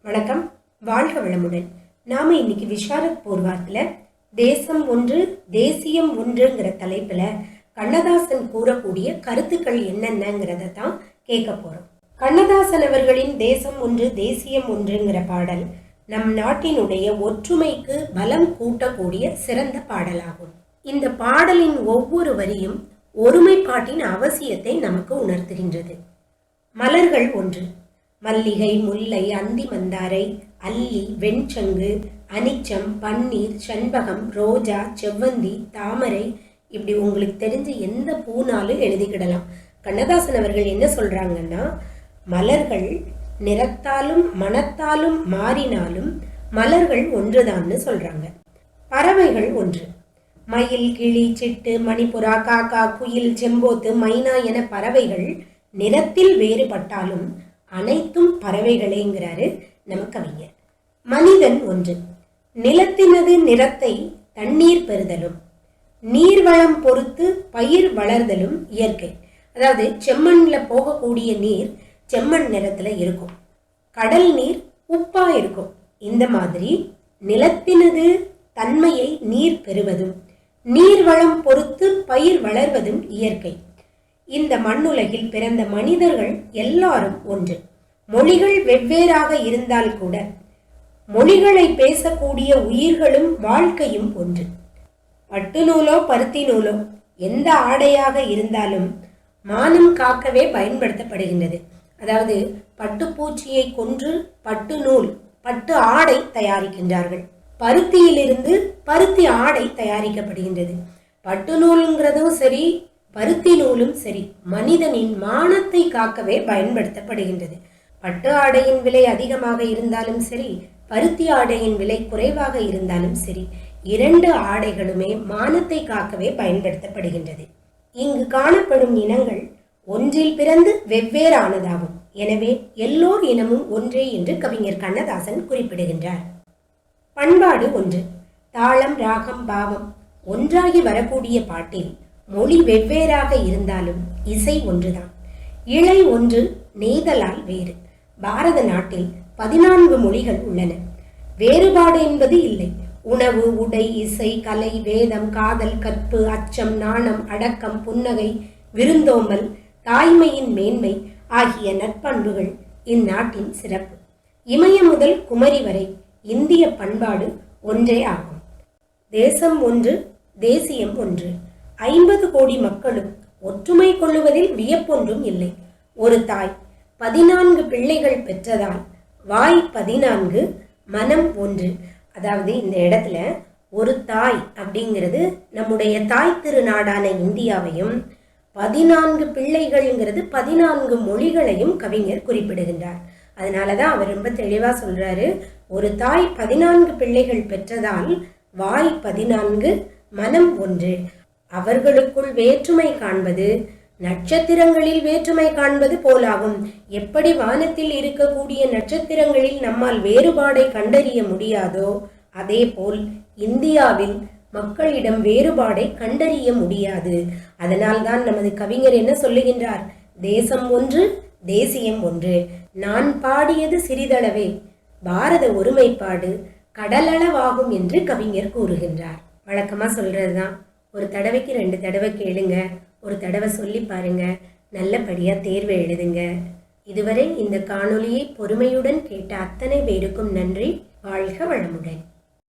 வணக்கம், வாழ்க வளமுடன். நாம இன்னைக்கு விஷாரத் பூர்வாத்தில் தேசம் ஒன்று தேசியம் ஒன்றுங்கிற தலைப்புல கண்ணதாசன் கூறக்கூடிய கருத்துக்கள் என்னென்னங்கிறத தான் கேட்க போறோம். கண்ணதாசன் அவர்களின் தேசம் ஒன்று தேசியம் ஒன்றுங்கிற பாடல் நம் நாட்டினுடைய ஒற்றுமைக்கு பலம் கூட்டக்கூடிய சிறந்த பாடலாகும். இந்த பாடலின் ஒவ்வொரு வரியும் ஒருமைப்பாட்டின் அவசியத்தை நமக்கு உணர்த்துகின்றது. மலர்கள் ஒன்று. மல்லிகை, முல்லை, அந்தி மந்தாரை, அல்லி, வெண்சங்கு, அனிச்சம், பன்னீர், செண்பகம், ரோஜா, செவ்வந்தி, தாமரை, இப்படி உங்களுக்கு தெரிஞ்ச எந்த பூனாலும் எழுதிக்கிடலாம். கண்ணதாசன் அவர்கள் என்ன சொல்றாங்கன்னா, மலர்கள் நிறத்தாலும் மனத்தாலும் மாறினாலும் மலர்கள் ஒன்றுதான்னு சொல்றாங்க. பறவைகள் ஒன்று. மயில், கிளி, சிட்டு, மணிப்புறா, காக்கா, குயில், செம்போத்து, மைனா என பறவைகள் நிறத்தில் வேறுபட்டாலும் அனைத்தும் பறவைகளேங்கிறாரு நம்ம கவிஞர். மனிதன் ஒன்று. நிலத்தினது நிறத்தை தண்ணீர் பெறுதலும் நீர்வளம் பொறுத்து பயிர் வளர்தலும் இயற்கை. அதாவது செம்மண்ல போகக்கூடிய நீர் செம்மண் நிறத்துல இருக்கும், கடல் நீர் உப்பா இருக்கும். இந்த மாதிரி நிலத்தினது தன்மையை நீர் பெறுவதும் நீர்வளம் பொறுத்து பயிர் வளர்வதும் இயற்கை. இந்த மண்ணுலகில் பிறந்த மனிதர்கள் எல்லாரும் ஒன்று. மொழிகள் வெவ்வேறாக இருந்தால் கூட மொழிகளை பேசக்கூடிய உயிர்களும் வாழ்க்கையும் ஒன்று. பட்டு நூலோ பருத்தி நூலோ எந்த ஆடையாக இருந்தாலும் மானம் காக்கவே பயன்படுத்தப்படுகின்றது. அதாவது பட்டுப்பூச்சியை கொன்று பட்டு நூல், பட்டு ஆடை தயாரிக்கின்றார்கள். பருத்தியிலிருந்து பருத்தி ஆடை தயாரிக்கப்படுகின்றது. பட்டு நூலுங்கிறதும் சரி, பருத்தி நூலும் சரி, மனிதனின் மானத்தை காக்கவே பயன்படுத்தப்படுகின்றது. பட்டு ஆடையின் விலை அதிகமாக இருந்தாலும் சரி, பருத்தி ஆடையின் விலை குறைவாக இருந்தாலும் சரி, இரண்டு ஆடைகளுமே மானத்தை காக்கவே பயன்படுத்தப்படுகின்றது. இங்கு காணப்படும் இனங்கள் ஒன்றில் பிறந்து வெவ்வேறானதாகும். எனவே எல்லோர் இனமும் ஒன்றே என்று கவிஞர் கண்ணதாசன் குறிப்பிடுகின்றார். பண்பாடு ஒன்று. தாளம், ராகம், பாவம் ஒன்றாகி வரக்கூடிய பாட்டில் மொழி வெவ்வேறாக இருந்தாலும் இசை ஒன்றுதான். இழை ஒன்று, நெய்தலால் வேறு. பாரத நாட்டில் 14 மொழிகள் உள்ளன. வேறுபாடு என்பது இல்லை. உணவு, உடை, இசை, கலை, வேதம், காதல், கற்பு, அச்சம், நாணம், அடக்கம், புன்னகை, விருந்தோம்பல், தாய்மையின் மேன்மை ஆகிய நற்பண்புகள் இந்நாட்டின் சிறப்பு. இமயம் முதல் குமரி வரை இந்திய பண்பாடு ஒன்றே ஆகும். தேசம் ஒன்று தேசியம் ஒன்று. 50 கோடி மக்களும் ஒற்றுமை கொள்ளுவதில் வியப்பொன்றும் இல்லை. ஒரு தாய் 14 பிள்ளைகள் பெற்றதால் வாய் 14 மனம் ஒன்று. அதாவது இந்த இடத்துல ஒரு தாய் அப்படிங்கிறது நம்முடைய தாய் திருநாடான இந்தியாவையும் 14 பிள்ளைகள்ங்கிறது 14 மொழிகளையும் கவிஞர் குறிப்பிடுகின்றார். அதனாலதான் அவர் ரொம்ப தெளிவா சொல்றாரு, ஒரு தாய் 14 பிள்ளைகள் பெற்றதால் வாய் 14 மனம் ஒன்று. அவர்களுக்குள் வேற்றுமை காண்பது நட்சத்திரங்களில் வேற்றுமை காண்பது போலாகும். எப்படி வானத்தில் இருக்கக்கூடிய நட்சத்திரங்களில் நம்மால் வேறுபாடை கண்டறிய முடியாதோ, அதே போல் இந்தியாவில் மக்களிடம் வேறுபாடை கண்டறிய முடியாது. அதனால்தான் நமது கவிஞர் என்ன சொல்லுகின்றார்? தேசம் ஒன்று தேசியம் ஒன்று. நான் பாடியது சிறிதளவே, பாரத ஒருமைப்பாடு கடலளவாகும் என்று கவிஞர் கூறுகின்றார். வழக்கமா சொல்றதுதான், ஒரு தடவைக்கு 2 தடவை கேளுங்க, ஒரு தடவை சொல்லி பாருங்க, நல்லபடியா தேர்வு எழுதுங்க. இதுவரை இந்த காணொளியை பொறுமையுடன் கேட்ட அத்தனை பேருக்கும் நன்றி. வாழ்க வளமுடன்.